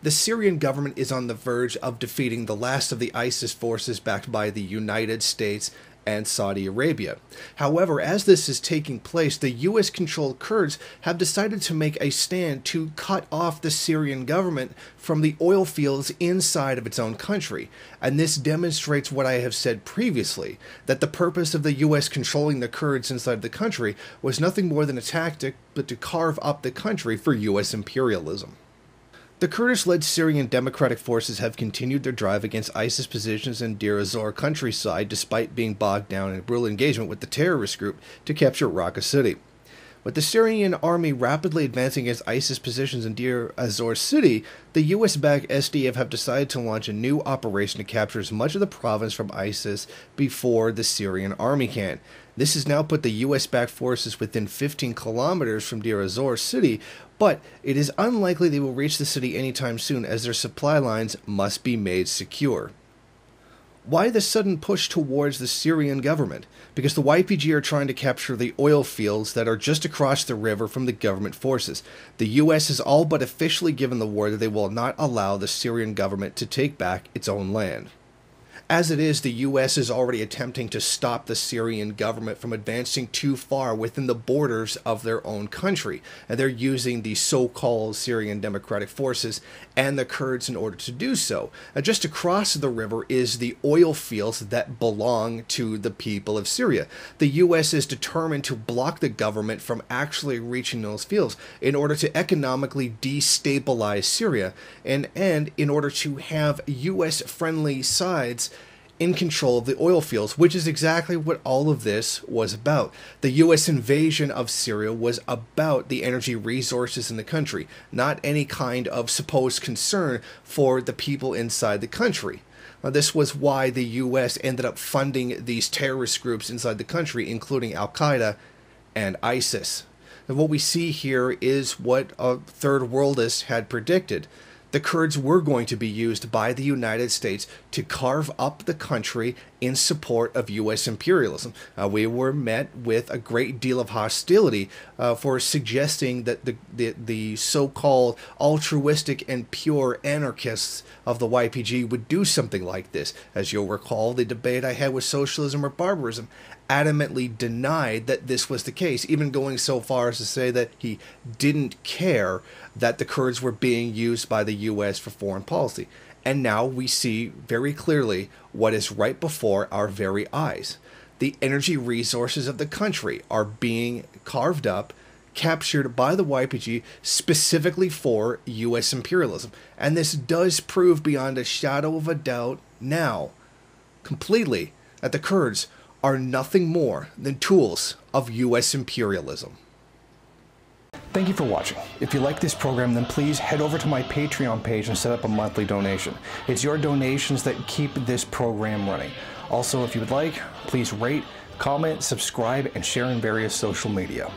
the Syrian government is on the verge of defeating the last of the ISIS forces backed by the United States and Saudi Arabia. However, as this is taking place, the US-controlled Kurds have decided to make a stand to cut off the Syrian government from the oil fields inside of its own country. And this demonstrates what I have said previously, that the purpose of the US controlling the Kurds inside the country was nothing more than a tactic but to carve up the country for US imperialism. The Kurdish-led Syrian democratic forces have continued their drive against ISIS positions in Deir ez-Zor countryside despite being bogged down in a brutal engagement with the terrorist group to capture Raqqa city. With the Syrian army rapidly advancing against ISIS positions in Deir ez-Zor city, the US-backed SDF have decided to launch a new operation to capture as much of the province from ISIS before the Syrian army can. This has now put the US-backed forces within 15 kilometers from Deir ez-Zor city, but it is unlikely they will reach the city anytime soon as their supply lines must be made secure. Why the sudden push towards the Syrian government? Because the YPG are trying to capture the oil fields that are just across the river from the government forces. The US has all but officially given the word that they will not allow the Syrian government to take back its own land. As it is, the US is already attempting to stop the Syrian government from advancing too far within the borders of their own country, and they're using the so-called Syrian Democratic Forces and the Kurds in order to do so. Just across the river is the oil fields that belong to the people of Syria. The US is determined to block the government from actually reaching those fields in order to economically destabilize Syria, and in order to have US-friendly sides in control of the oil fields, which is exactly what all of this was about. The US invasion of Syria was about the energy resources in the country, not any kind of supposed concern for the people inside the country. Now, this was why the US ended up funding these terrorist groups inside the country, including Al-Qaeda and ISIS. And what we see here is what third worldists had predicted. The Kurds were going to be used by the United States to carve up the country in support of U.S. imperialism. We were met with a great deal of hostility for suggesting that the so-called altruistic and pure anarchists of the YPG would do something like this. As you'll recall, the debate I had with Socialism or Barbarism adamantly denied that this was the case, even going so far as to say that he didn't care that the Kurds were being used by the U.S. for foreign policy. And now we see very clearly what is right before our very eyes. The energy resources of the country are being carved up, captured by the YPG specifically for U.S. imperialism. And this does prove beyond a shadow of a doubt now, completely, that the Kurds are nothing more than tools of U.S. imperialism. Thank you for watching. If you like this program, then please head over to my Patreon page and set up a monthly donation. It's your donations that keep this program running. Also, if you would like, please rate, comment, subscribe, and share in various social media.